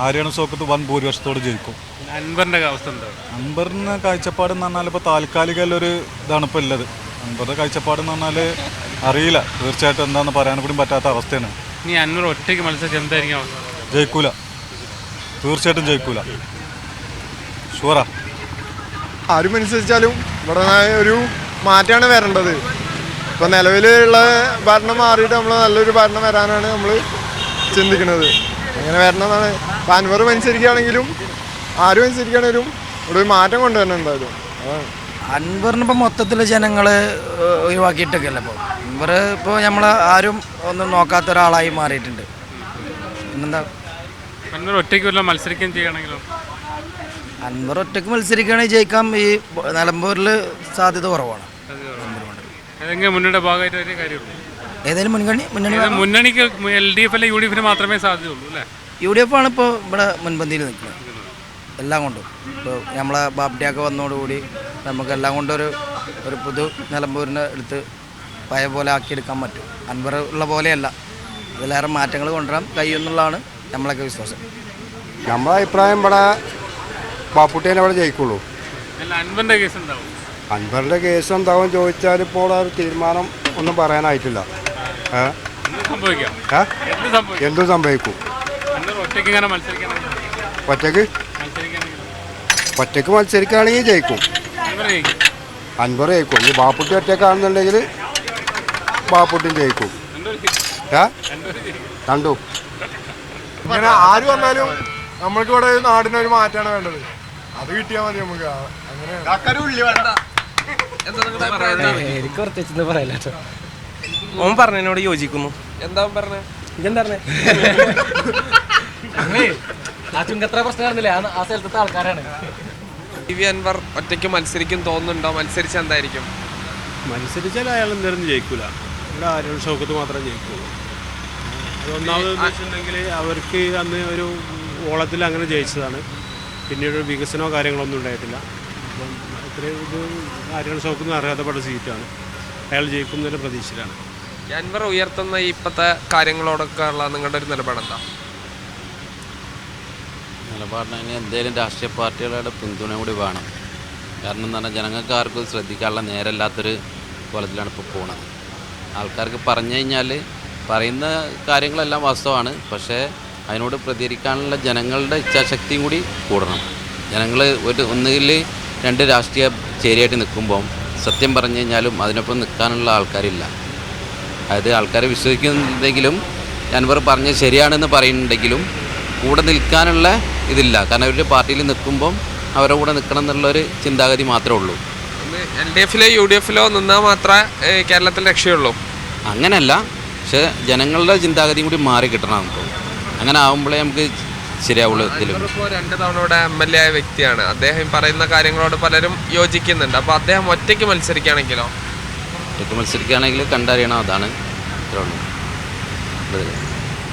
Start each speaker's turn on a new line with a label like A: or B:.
A: ആര്യാണ് സോക്കത്ത് വൻ ഭൂരിപക്ഷത്തോട് ജയിക്കും.
B: അൻവറിൻ്റെ അവസ്ഥ എന്താ?
A: അൻവറിന് കാഴ്ചപ്പാടെന്ന് പറഞ്ഞാൽ ഇപ്പോൾ താൽക്കാലികമല്ലൊരു ഇതാണ് ഇപ്പോൾ ഉള്ളത്. അൻവറിൻ്റെ കാഴ്ചപ്പാടെന്ന് പറഞ്ഞാൽ അറിയില്ല, തീർച്ചയായിട്ടും എന്താണെന്ന് പറയാൻ കൂടി പറ്റാത്ത അവസ്ഥയാണ്.
B: ഇനി അൻവർ ഒറ്റയ്ക്ക് മത്സരിച്ച് എന്തായിരിക്കും അവസ്ഥ?
A: ജയിക്കൂല, തീർച്ചയായിട്ടും ജയിക്കൂല, ഷുവറാ.
C: ആരും അനുസരിച്ചാലും ഇവിടെ ഒരു മാറ്റമാണ് വരേണ്ടത്. ഇപ്പോൾ നിലവിലുള്ള ഭരണം മാറിയിട്ട് നമ്മൾ നല്ലൊരു ഭരണം വരാനാണ് നമ്മൾ ചിന്തിക്കുന്നത്. അങ്ങനെ വരണമെന്നാണ്. ഇപ്പം അൻവറും അനുസരിക്കുകയാണെങ്കിലും ആരും അനുസരിക്കുകയാണെങ്കിലും ഇവിടെ ഒരു മാറ്റം കൊണ്ടുവരണം എന്തായാലും.
D: അൻവറിനിപ്പോൾ മൊത്തത്തിൽ ജനങ്ങൾ ഒഴിവാക്കിയിട്ടൊക്കെ അല്ല. ഇപ്പോൾ അൻവർ ഇപ്പോൾ നമ്മൾ ആരും ഒന്നും നോക്കാത്ത ഒരാളായി മാറിയിട്ടുണ്ട്. പിന്നെന്താ,
B: അൻവർ ഒറ്റയ്ക്ക് വല്ല മത്സരിക്കുകയും ചെയ്യുകയാണെങ്കിലോ?
D: അൻവർ ഒറ്റയ്ക്ക് മത്സരിക്കുകയാണെങ്കിൽ ജയിക്കാം. ഈ നിലമ്പൂരിൽ സാധ്യത കുറവാണ്.
B: ഏതെങ്കിലും മുന്നണിയുടെ ഭാഗമായിട്ട് ഒരു കാര്യമുള്ളൂ?
D: ഏതെങ്കിലും
B: മുന്നണിക്ക് LDF അല്ലെ UDF മാത്രമേ സാധ്യതയുള്ളൂ അല്ലേ?
D: UDF ആണ് ഇപ്പോൾ ഇവിടെ മുൻപന്തിയിൽ നിൽക്കുന്നത് എല്ലാം കൊണ്ടും. ഇപ്പോൾ നമ്മളെ ബാബ്ഡിയൊക്കെ വന്നതോടുകൂടി നമുക്ക് എല്ലാം കൊണ്ടും ഒരു പുതു നിലമ്പൂരിൻ്റെ അടുത്ത് പഴയ പോലെ ആക്കിയെടുക്കാൻ പറ്റും. അൻവർ ഉള്ള പോലെയല്ല, അതിലേറെ മാറ്റങ്ങൾ കൊണ്ടുവരാൻ കഴിയുമെന്നുള്ളതാണ് നമ്മളൊക്കെ വിശ്വാസം.
E: നമ്മളെ അഭിപ്രായം ഇവിടെ ബാപ്പുട്ടേനെ അവിടെ ജയിക്കുള്ളൂ.
B: അൻവറിൻ്റെ കേസ് ഉണ്ടാവും.
E: അൻവറിൻ്റെ കേസ് എന്താവും ചോദിച്ചാൽ ഇപ്പോൾ ഒരു തീരുമാനം ഒന്നും പറയാനായിട്ടില്ല. എന്തും സംഭവിക്കും. ഒറ്റയ്ക്ക് മത്സരിക്കുകയാണെങ്കിൽ ജയിക്കും, അൻവർ ജയിക്കും. ഈ ബാപ്പുട്ടി ഒറ്റയ്ക്കാണെന്നുണ്ടെങ്കിൽ ബാപ്പുട്ടിയും ജയിക്കും. കണ്ടു.
C: ഇങ്ങനെ ആര് വന്നാലും നമ്മൾക്ക് ഇവിടെ നാടിനൊരു മാറ്റമാണ് വേണ്ടത്. അത് കിട്ടിയാൽ മതി നമുക്ക്.
F: എനിക്ക് പ്രത്യേകിച്ച് പറയല്ല. ഓൻ പറഞ്ഞതിനോട് യോജിക്കുന്നു. എന്താ പറഞ്ഞേ? ഇതെന്താ പറഞ്ഞേ? ആ ചുങ്കത്ര പ്രശ്നം നടന്നില്ലേ, ആ സ്ഥലത്തെ ആൾക്കാരാണ്.
G: അൻവർ ഒറ്റയ്ക്ക് മത്സരിക്കും തോന്നുന്നുണ്ടോ? മത്സരിച്ചാൽ എന്തായിരിക്കും?
H: മത്സരിച്ചാൽ അയാൾ എന്തായാലും ജയിക്കൂല. ഇവിടെ ആര്യാണ് ഷൗക്കത്ത് മാത്രമേ ജയിക്കുള്ളൂ. അതൊന്നാമത് വെച്ചിട്ടുണ്ടെങ്കിൽ അവർക്ക് അന്ന് ഒരു ഓളത്തിൽ അങ്ങനെ ജയിച്ചതാണ്. പിന്നീട് വികസനമോ കാര്യങ്ങളൊന്നും ഉണ്ടായിട്ടില്ല. അപ്പം ഇത്രയും ഇത് ആര്യാണ് ഷൗക്കത്തിന് അർഹതപ്പെട്ട സീറ്റാണ്. അയാൾ ജയിക്കുന്നതിൻ്റെ പ്രതീക്ഷയിലാണ്.
G: അൻവർ ഉയർത്തുന്ന ഇപ്പോഴത്തെ കാര്യങ്ങളോടൊക്കെ ഉള്ള നിങ്ങളുടെ ഒരു നിലപാടെന്താ?
I: നിലപാടിന് എന്തെങ്കിലും രാഷ്ട്രീയ പാർട്ടികളുടെ പിന്തുണ കൂടി വേണം. കാരണം എന്ന് പറഞ്ഞാൽ ജനങ്ങൾക്ക് ആർക്കും ശ്രദ്ധിക്കാനുള്ള നേരമില്ലാത്തൊരു കോലത്തിലാണ് ഇപ്പോൾ പോകുന്നത്. ആൾക്കാർക്ക് പറഞ്ഞു കഴിഞ്ഞാൽ പറയുന്ന കാര്യങ്ങളെല്ലാം വാസ്തവമാണ്, പക്ഷേ അതിനോട് പ്രതികരിക്കാനുള്ള ജനങ്ങളുടെ ഇച്ഛാശക്തിയും കൂടി കൂടണം. ജനങ്ങൾ ഒന്നുകിൽ രണ്ട് രാഷ്ട്രീയ ചേരിയായിട്ട് നിൽക്കുമ്പം സത്യം പറഞ്ഞു കഴിഞ്ഞാലും അതിനൊപ്പം നിൽക്കാനുള്ള ആൾക്കാരില്ല. അതായത് ആൾക്കാരെ വിശ്വസിക്കുന്നുണ്ടെങ്കിലും അൻവർ പറഞ്ഞത് ശരിയാണെന്ന് പറയുന്നുണ്ടെങ്കിലും കൂടെ നിൽക്കാനുള്ള ഇതില്ല. കാരണം അവരുടെ പാർട്ടിയിൽ നിൽക്കുമ്പം അവരുടെ കൂടെ നിൽക്കണം എന്നുള്ളൊരു ചിന്താഗതി മാത്രമേ ഉള്ളൂ.
G: LDFലോ UDFലോ നിന്നാൽ മാത്രമേ കേരളത്തിൽ രക്ഷയുള്ളൂ
I: അങ്ങനെയല്ല. പക്ഷേ ജനങ്ങളുടെ ചിന്താഗതിയും കൂടി മാറി കിട്ടണം നമുക്ക്. അങ്ങനെ ആകുമ്പോഴേ നമുക്ക് ശരിയാവുള്ളൂ.
G: ഇപ്പോൾ 2 തവണ ഇവിടെ MLA ആയ വ്യക്തിയാണ്. അദ്ദേഹം പറയുന്ന കാര്യങ്ങളോട് പലരും യോജിക്കുന്നുണ്ട്. അപ്പോൾ അദ്ദേഹം ഒറ്റയ്ക്ക് മത്സരിക്കുകയാണെങ്കിലോ?
I: ഒറ്റയ്ക്ക് മത്സരിക്കുകയാണെങ്കിൽ കണ്ടറിയണം, അതാണ് ഇത്രേ ഉള്ളൂ.